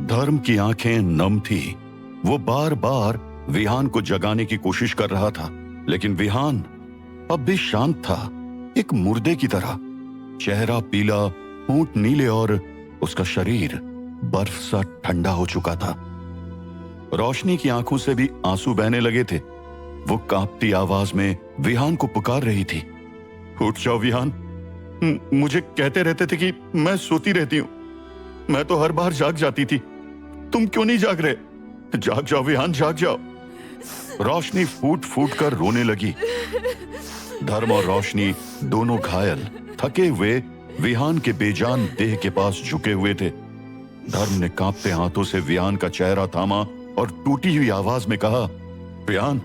धर्म की आंखें नम थी। वो बार बार विहान को जगाने की कोशिश कर रहा था, लेकिन विहान अब भी शांत था, एक मुर्दे की तरह। चेहरा पीला, होंठ नीले और उसका शरीर बर्फ सा ठंडा हो चुका था। रोशनी की आंखों से भी आंसू बहने लगे थे। वो कांपती आवाज में विहान को पुकार रही थी। उठ जाओ विहान, मुझे कहते रहते थे कि मैं सोती रहती हूं। मैं तो हर बार जाग जाती थी, तुम क्यों नहीं जाग रहे? जाग जाओ विहान, जाग जाओ। रोशनी फूट फूट कर रोने लगी। धर्म और रोशनी दोनों घायल, थके हुए विहान के बेजान देह के पास झुके हुए थे। धर्म ने कांपते हाथों से विहान का चेहरा थामा और टूटी हुई आवाज में कहा, विहान,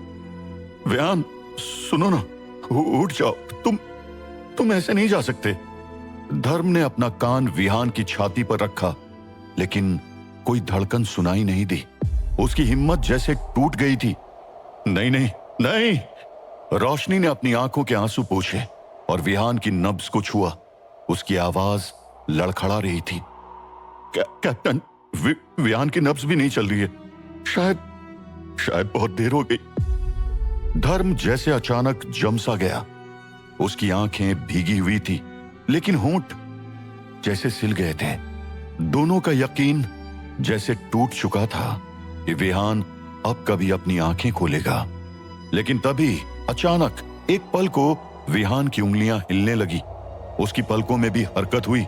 विहान, सुनो ना, उठ जाओ, तुम ऐसे नहीं जा सकते। धर्म ने अपना कान विहान की छाती पर रखा, लेकिन कोई धड़कन सुनाई नहीं दी। उसकी हिम्मत जैसे टूट गई थी। नहीं नहीं नहीं। रोशनी ने अपनी आंखों के आंसू पोंछे और विहान की नब्ज को छुआ। उसकी आवाज लड़खड़ा रही थी। कैप्टन, विहान की नब्ज भी नहीं चल रही है। शायद बहुत देर हो गई। धर्म जैसे अचानक जम सा गया। उसकी आंखें भीगी हुई थी, लेकिन होंठ जैसे सिल गए थे। दोनों का यकीन जैसे टूट चुका था कि विहान अब कभी अपनी आंखें खोलेगा। लेकिन तभी अचानक एक पल को विहान की उंगलियां हिलने लगी। उसकी पलकों में भी हरकत हुई।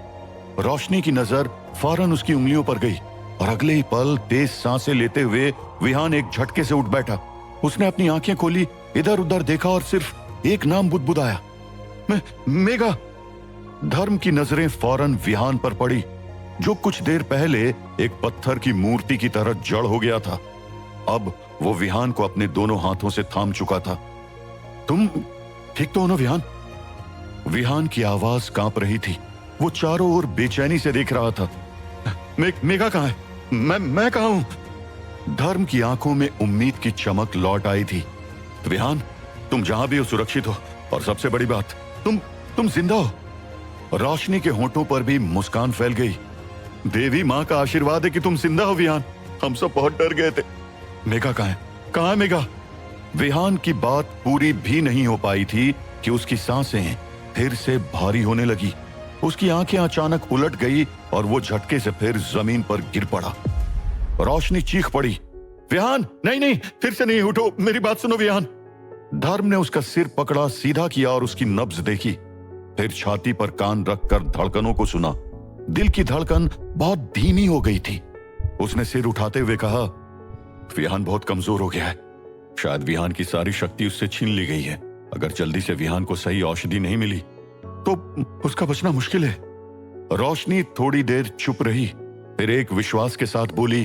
रोशनी की नजर फौरन उसकी उंगलियों पर गई और अगले ही पल तेज सांसें लेते हुए विहान एक झटके से उठ बैठा। उसने अपनी आंखें खोली, इधर उधर देखा और सिर्फ एक नाम बुदबुदाया, मेघा। धर्म की नजरें फौरन विहान पर पड़ी, जो कुछ देर पहले एक पत्थर की मूर्ति की तरह जड़ हो गया था। अब वो विहान को अपने दोनों हाथों से थाम चुका था। तुम ठीक तो हो ना विहान? विहान की आवाज कांप रही थी। वो चारों ओर बेचैनी से देख रहा था। मेघा कहां है? मैं कहां हूं? धर्म की आंखों में उम्मीद की चमक लौट आई थी। विहान, तुम जहां भी हो सुरक्षित हो, और सबसे बड़ी बात, तुम जिंदा हो। रोशनी के होंठों पर भी मुस्कान फैल गई। देवी मां का आशीर्वाद है कि तुम जिंदा हो विहान। हम सब बहुत डर गए थे। मेघा कहां है? कहां है मेघा? विहान की बात पूरी भी नहीं हो पाई थी कि उसकी सांसें फिर से भारी होने लगी। उसकी आंखें अचानक उलट गई और वो झटके से फिर जमीन पर गिर पड़ा। रोशनी चीख पड़ी, विहान, नहीं नहीं, फिर से नहीं, उठो, मेरी बात सुनो विहान। धर्म ने उसका सिर पकड़ा, सीधा किया और उसकी नब्ज देखी। फिर छाती पर कान रखकर धड़कनों को सुना। दिल की धड़कन बहुत धीमी हो गई थी। उसने सिर उठाते हुए कहा, विहान बहुत कमजोर हो गया है। शायद विहान की सारी शक्ति उससे छीन ली गई है। अगर जल्दी से विहान को सही औषधि नहीं मिली तो उसका बचना मुश्किल है। रोशनी थोड़ी देर चुप रही, फिर एक विश्वास के साथ बोली,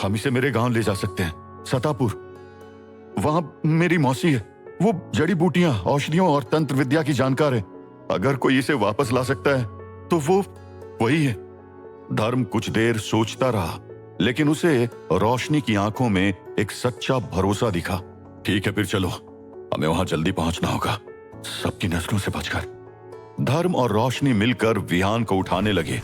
हम इसे मेरे गांव ले जा सकते हैं, सतापुर। वहां मेरी मौसी है। वो जड़ी बूटियां, औषधियों और तंत्र विद्या की जानकार है। अगर कोई इसे वापस ला सकता है तो वो वही है। धर्म कुछ देर सोचता रहा, लेकिन उसे रोशनी की आंखों में एक सच्चा भरोसा दिखा। ठीक है, फिर चलो, हमें वहां जल्दी पहुंचना होगा, सबकी नजरों से बचकर। धर्म और रोशनी मिलकर विहान को उठाने लगे।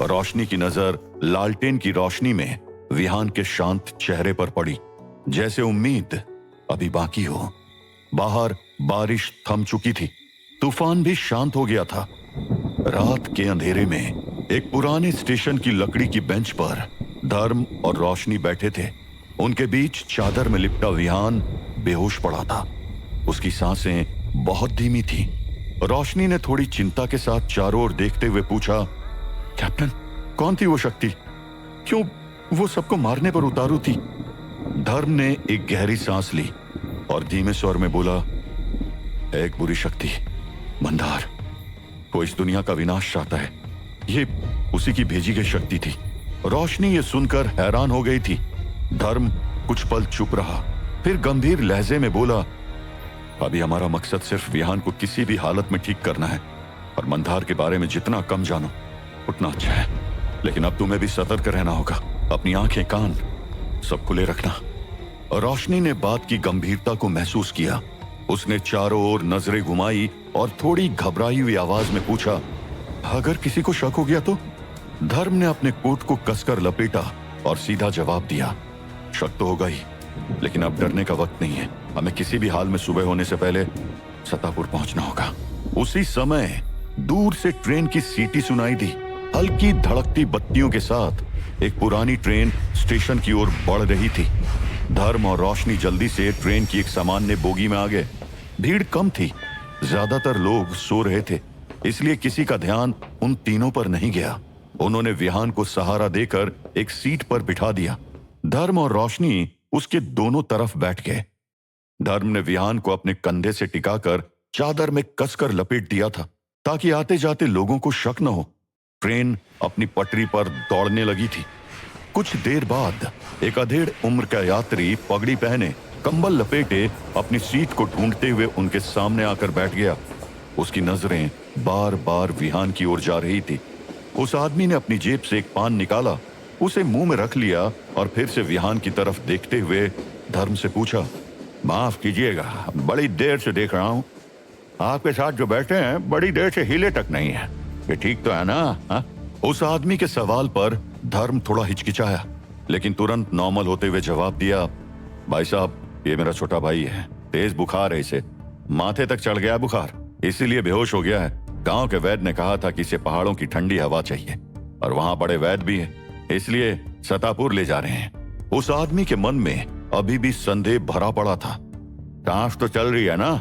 रोशनी की नजर लालटेन की रोशनी में विहान के शांत चेहरे पर पड़ी, जैसे उम्मीद अभी बाकी हो। बाहर बारिश थम चुकी थी, तूफान भी शांत हो गया था। रात के अंधेरे में एक पुराने स्टेशन की लकड़ी की बेंच पर धर्म और रोशनी बैठे थे। उनके बीच चादर में लिपटा विहान बेहोश पड़ा था। उसकी सांसें बहुत धीमी थी। रोशनी ने थोड़ी चिंता के साथ चारों ओर देखते हुए पूछा, कैप्टन, कौन थी वो शक्ति? क्यों वो सबको मारने पर उतारू थी? धर्म ने एक गहरी सांस ली और धीमे स्वर में बोला, एक बुरी शक्ति, मंदार। वो इस दुनिया का विनाश चाहता है। ये उसी की भेजी गई शक्ति थी। रोशनी ये सुनकर हैरान हो गई थी। धर्म कुछ पल चुप रहा, फिर गंभीर लहजे में बोला, अभी हमारा मकसद सिर्फ विहान को किसी भी हालत में ठीक करना है, और मंदार के बारे में जितना कम जानो उतना अच्छा है। लेकिन अब तुम्हें भी सतर्क रहना होगा। अपनी आंखें, कान सब खुले रखना। रोशनी ने बात की गंभीरता को महसूस किया। उसने चारों ओर नजरें घुमाई और थोड़ी घबराई हुई आवाज में पूछा, अगर किसी को शक हो गया तो? धर्म ने अपने कोट को कसकर लपेटा और सीधा जवाब दिया, शक तो होगा ही, लेकिन अब डरने का वक्त नहीं है। हमें किसी भी हाल में सुबह होने से पहले सतापुर पहुंचना होगा। उसी समय दूर से ट्रेन की सीटी सुनाई दी। हल्की धड़कती बत्तियों के साथ एक पुरानी ट्रेन स्टेशन की ओर बढ़ रही थी। धर्म और रोशनी जल्दी से ट्रेन की एक सामान्य बोगी में आ गए। भीड़ कम थी, ज्यादातर लोग सो रहे थे, इसलिए किसी का ध्यान उन तीनों पर नहीं गया। उन्होंने विहान को सहारा देकर एक सीट पर बिठा दिया। धर्म और रोशनी उसके दोनों तरफ बैठ गए। धर्म ने विहान को अपने कंधे से टिकाकर चादर में कसकर लपेट दिया था, ताकि आते जाते लोगों को शक न हो। ट्रेन अपनी पटरी पर दौड़ने लगी थी। कुछ देर बाद एक अधेड़ उम्र का यात्री पगड़ी पहने, कंबल लपेटे, अपनी सीट को ढूंढते हुए उनके सामने आकर बैठ गया। उसकी नजरें बार बार विहान की ओर जा रही थी। उस आदमी ने अपनी जेब से एक पान निकाला, उसे मुंह में रख लिया और फिर से विहान की तरफ देखते हुए धर्म से पूछा, माफ कीजिएगा, बड़ी देर से देख रहा हूं, आपके साथ जो बैठे हैं बड़ी देर से हिले तक नहीं है, ये ठीक तो है ना? हा? उस आदमी के सवाल पर धर्म थोड़ा हिचकिचाया, लेकिन तुरंत नॉर्मल होते हुए जवाब दिया, भाई साहब, ये मेरा छोटा भाई है, तेज बुखार है इसे, माथे तक चढ़ गया बुखार, इसीलिए बेहोश हो गया है। गांव के वैद्य ने कहा था कि इसे पहाड़ों की ठंडी हवा चाहिए, और वहां बड़े वैद्य भी है, इसलिए सतापुर ले जा रहे हैं। उस आदमी के मन में अभी भी संदेह भरा पड़ा था। सांस तो चल रही है ना?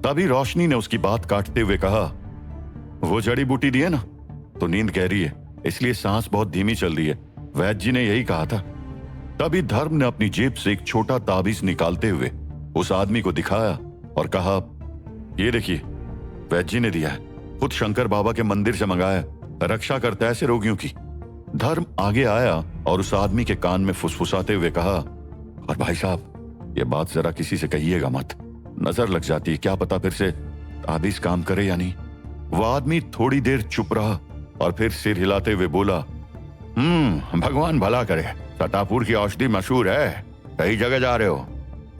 तभी रोशनी ने उसकी बात काटते हुए कहा, वो जड़ी बूटी दी है ना, तो नींद गहरी है, इसलिए सांस बहुत धीमी चल रही है, वैद्य जी ने यही कहा था। तभी धर्म ने अपनी जेब से एक छोटा ताबीज निकालते हुए उस आदमी को दिखाया और कहा, ये देखिए, वैद्य जी ने दिया है, खुद शंकर बाबा के मंदिर से मंगाया है, रक्षा करता है ऐसे रोगियों की। धर्म आगे आया और उस आदमी के कान में फुसफुसाते हुए कहा, और भाई साहब, ये बात जरा किसी से कहिएगा मत, नजर लग जाती है, क्या पता फिर से ताबीज काम करे या नहीं। वह आदमी थोड़ी देर चुप रहा और फिर सिर हिलाते हुए बोला, भगवान भला करे, सतापुर की औषधि मशहूर है, कई जगह जा रहे हो।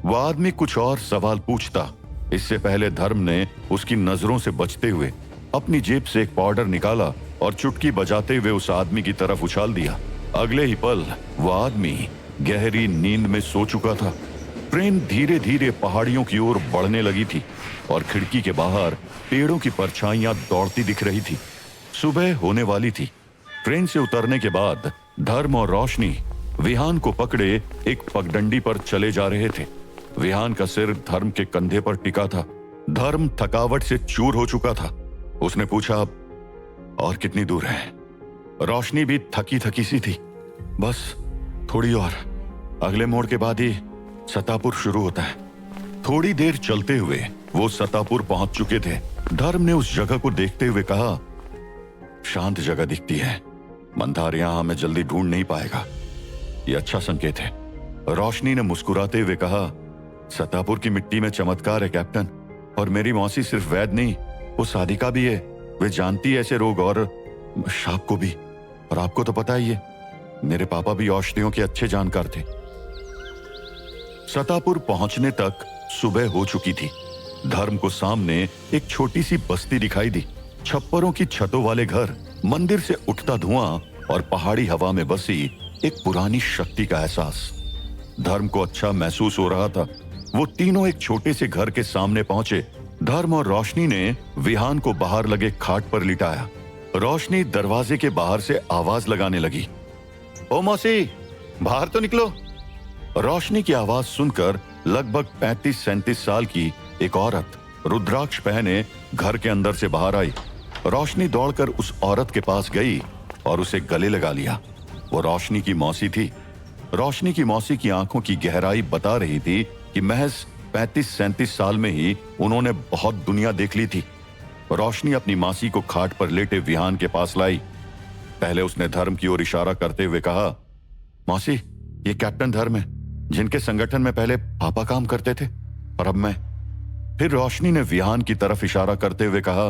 वह आदमी कुछ और सवाल पूछता, इससे पहले धर्म ने उसकी नजरों से बचते हुए अपनी जेब से एक पाउडर निकाला और चुटकी बजाते हुए उस आदमी की तरफ उछाल दिया। अगले ही पल वह आदमी गहरी नींद में सो चुका था। ट्रेन धीरे धीरे पहाड़ियों की ओर बढ़ने लगी थी और खिड़की के बाहर पेड़ों की परछाइयां दौड़ती दिख रही थी। सुबह होने वाली थी। ट्रेन से उतरने के बाद धर्म और रोशनी विहान को पकड़े एक पगडंडी पर चले जा रहे थे। विहान का सिर धर्म के कंधे पर टिका था। धर्म थकावट से चूर हो चुका था। उसने पूछा, और कितनी दूर है? रोशनी भी थकी थकी सी थी। बस थोड़ी और, अगले मोड़ के बाद ही सतापुर शुरू होता है। थोड़ी देर चलते हुए वो सतापुर पहुंच चुके थे। धर्म ने उस जगह को देखते हुए कहा, शांत जगह दिखती है, मंदार यहां हमें जल्दी ढूंढ नहीं पाएगा, यह अच्छा संकेत है। रोशनी ने मुस्कुराते हुए कहा, सतापुर की मिट्टी में चमत्कार है कैप्टन, और मेरी मौसी सिर्फ वैद्य नहीं, वो साधिका भी है, वे जानती है ऐसे रोग और शाप को भी। और आपको तो पता ही है, मेरे पापा भी औषधियों के अच्छे जानकार थे। सतापुर पहुंचने तक सुबह हो चुकी थी। धर्म को सामने एक छोटी सी बस्ती दिखाई दी। छप्परों की छतों वाले घर, मंदिर से उठता धुआं और पहाड़ी हवा में बसी एक पुरानी शक्ति का एहसास। धर्म को अच्छा महसूस हो रहा था। वो तीनों एक छोटे से घर के सामने पहुंचे। धर्म और रोशनी ने विहान को बाहर लगे खाट पर लिटाया। रोशनी दरवाजे के बाहर से आवाज लगाने लगी, ओ मौसी, बाहर तो निकलो। रोशनी की आवाज सुनकर लगभग 35-37 साल की एक औरत रुद्राक्ष पहने घर के अंदर से बाहर आई। रोशनी दौड़कर उस औरत के पास गई और उसे गले लगा लिया। वो रोशनी की मौसी थी। रोशनी की मौसी की आंखों की गहराई बता रही थी कि महज 35-37 साल में ही उन्होंने बहुत दुनिया देख ली थी। रोशनी अपनी मासी को खाट पर लेटे विहान के पास लाई। पहले उसने धर्म की ओर इशारा करते हुए कहा, मौसी, ये कैप्टन धर्म है, जिनके संगठन में पहले पापा काम करते थे और अब मैं। फिर रोशनी ने विहान की तरफ इशारा करते हुए कहा,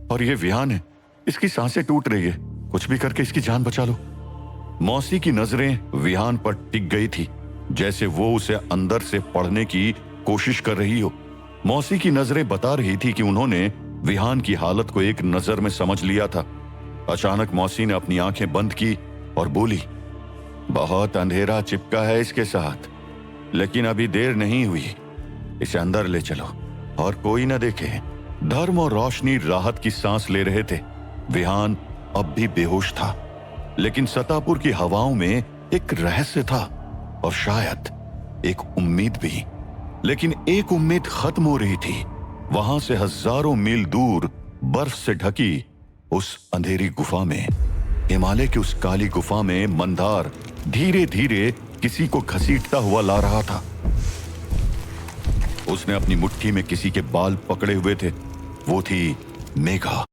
और ये विहान है, इसकी सांसें टूट रही है, कुछ भी करके इसकी जान बचा लो। मौसी की नजरें विहान पर टिक गई थी, जैसे वो उसे अंदर से पढ़ने की कोशिश कर रही हो। मौसी की नजरें बता रही थी कि उन्होंने विहान की हालत को एक नजर में समझ लिया था। अचानक मौसी ने अपनी आंखें बंद की और बोली, बहुत अंधेरा चिपका है इसके साथ, लेकिन अभी देर नहीं हुई, इसे अंदर ले चलो और कोई न देखे। धर्म और रोशनी राहत की सांस ले रहे थे। विहान अब भी बेहोश था, लेकिन सतापुर की हवाओं में एक रहस्य था और शायद एक उम्मीद भी। लेकिन एक उम्मीद खत्म हो रही थी। वहां से हजारों मील दूर बर्फ से ढकी उस अंधेरी गुफा में, हिमालय की उस काली गुफा में मंदार धीरे धीरे किसी को घसीटता हुआ ला रहा था। उसने अपनी मुट्ठी में किसी के बाल पकड़े हुए थे। वो थी मेघा,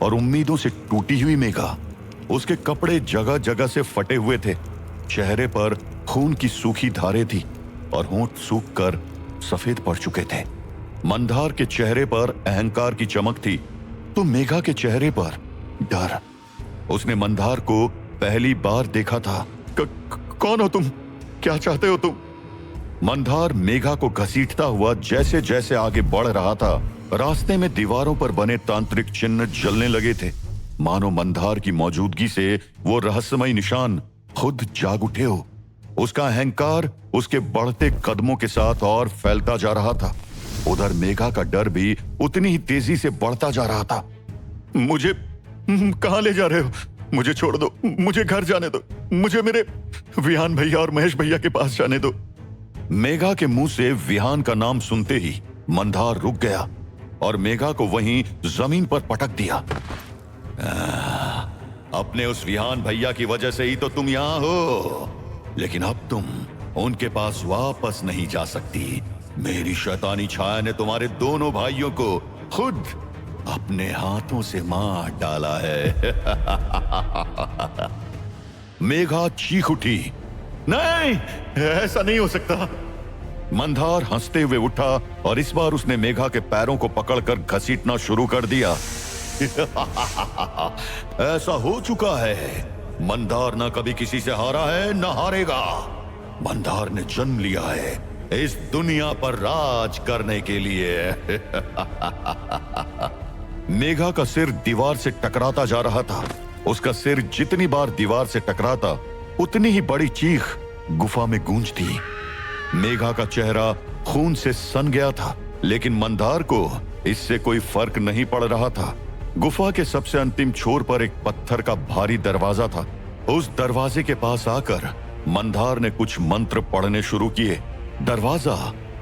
और उम्मीदों से टूटी हुई मेघा। उसके कपड़े जगह जगह से फटे हुए थे, चेहरे पर खून की सूखी धारें थी और होंठ सूख कर सफेद पड़ चुके थे। मंदार के चेहरे पर अहंकार की चमक थी, तो मेघा के चेहरे पर डर। उसने मंदार को पहली बार देखा था। कौन हो तुम? क्या चाहते हो तुम? मंदार मेघा को घसीटता हुआ जैसे जैसे आगे बढ़ रहा था, रास्ते में दीवारों पर बने तांत्रिक चिन्ह जलने लगे थे। मानो मंदार की मौजूदगी से वो रहस्यमय निशान खुद जाग उठे हो। उसका अहंकार उसके बढ़ते कदमों के साथ और फैलता जा रहा था। उधर मेघा का डर भी उतनी ही तेजी से बढ़ता जा रहा था। मुझे कहां ले जा रहे हो? मुझे छोड़ दो, मुझे घर जाने दो, मुझे मेरे विहान भैया और महेश भैया के पास जाने दो। मेघा के मुंह से विहान का नाम सुनते ही मंदार रुक गया और मेघा को वहीं जमीन पर पटक दिया। अपने उस विहान भैया की वजह से ही तो तुम यहां हो, लेकिन अब तुम उनके पास वापस नहीं जा सकती। मेरी शैतानी छाया ने तुम्हारे दोनों भाइयों को खुद अपने हाथों से मार डाला है। मेघा चीख उठी, नहीं, ऐसा नहीं हो सकता। मंदार हंसते हुए उठा और इस बार उसने मेघा के पैरों को पकड़कर घसीटना शुरू कर दिया। ऐसा हो चुका है। मंदार न कभी किसी से हारा है न हारेगा। मंदार ने जन्म लिया है इस दुनिया पर राज करने के लिए। मेघा का सिर दीवार से टकराता जा रहा था। उसका सिर जितनी बार दीवार से टकराता, उतनी ही बड़ी चीख गुफा में गूंजती। मेघा का चेहरा खून से सन गया था, लेकिन मंदार को इससे कोई फर्क नहीं पड़ रहा था। गुफा के सबसे अंतिम छोर पर एक पत्थर का भारी दरवाजा था। उस दरवाजे के पास आकर मंदार ने कुछ मंत्र पढ़ने शुरू किए। दरवाजा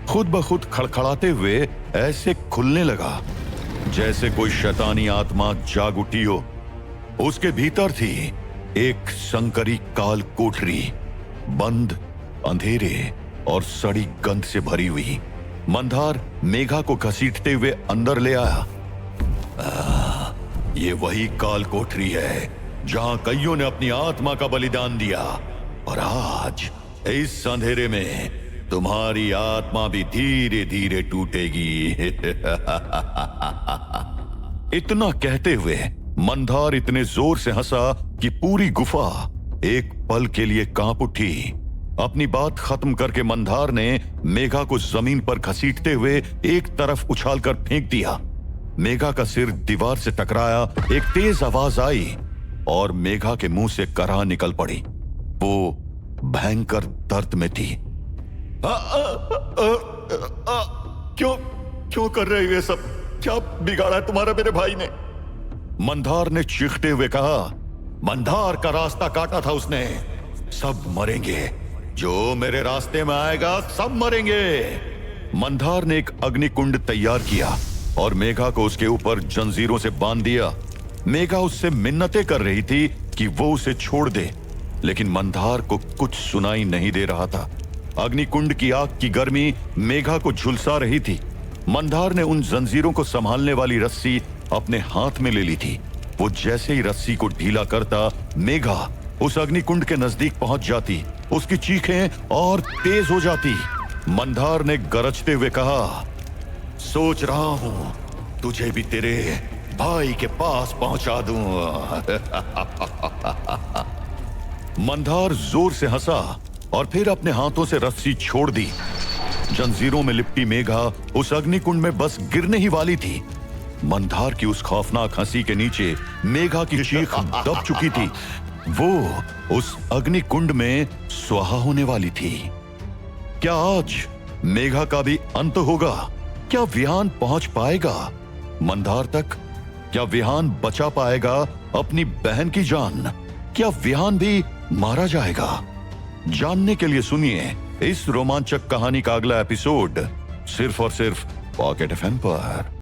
खुद ब खुद खड़खड़ाते हुए ऐसे खुलने लगा जैसे कोई शैतानी आत्मा जाग उठी हो। उसके भीतर थी एक संकरी काल कोठरी, बंद, अंधेरे और सड़ी गंध से भरी हुई। मंदार मेघा को घसीटते हुए अंदर ले आया। ये वही काल कोठरी है जहां कईयों ने अपनी आत्मा का बलिदान दिया, और आज इस अंधेरे में तुम्हारी आत्मा भी धीरे धीरे टूटेगी। इतना कहते हुए मंदार इतने जोर से हंसा कि पूरी गुफा एक पल के लिए कांप उठी। अपनी बात खत्म करके मंदार ने मेघा को जमीन पर घसीटते हुए एक तरफ उछालकर फेंक दिया। मेघा का सिर दीवार से टकराया, एक तेज आवाज आई और मेघा के मुंह से कराह निकल पड़ी। वो भयंकर दर्द में थी। क्यों कर रहे हो ये सब? क्या बिगाड़ा है तुम्हारा मेरे भाई ने? मंदार ने चीखते हुए कहा। मंदार का रास्ता काटा था उसने। सब मरेंगे, जो मेरे रास्ते में आएगा सब मरेंगे। मंदार ने एक अग्निकुंड तैयार किया और मेघा को उसके ऊपर जंजीरों से बांध दिया। मेघा उससे मिन्नतें कर रही थी कि वो उसे छोड़ दे, लेकिन मंदार को कुछ सुनाई नहीं दे रहा था। अग्निकुंड की आग की गर्मी मेघा को झुलसा रही थी। मंदार ने उन जंजीरों को संभालने वाली रस्सी अपने हाथ में ले ली थी। वो जैसे ही रस्सी को ढीला करता, मेघा उस अग्निकुंड के नजदीक पहुंच जाती। उसकी चीखें और तेज हो जाती। मंदार ने गरजते हुए कहा, सोच रहा हूं तुझे भी तेरे भाई के पास पहुंचा दूं। मंदार जोर से हंसा और फिर अपने हाथों से रस्सी छोड़ दी। जंजीरों में लिपटी मेघा उस अग्निकुंड में बस गिरने ही वाली थी। मंदार की उस खौफनाक हंसी के नीचे मेघा की चीख दब चुकी थी। वो उस अग्नि कुंड में स्वाहा होने वाली थी। क्या आज मेघा का भी अंत होगा? क्या विहान पहुंच पाएगा मंदार तक? क्या विहान बचा पाएगा अपनी बहन की जान? क्या विहान भी मारा जाएगा? जानने के लिए सुनिए इस रोमांचक कहानी का अगला एपिसोड सिर्फ और सिर्फ पॉकेट एफएम पर।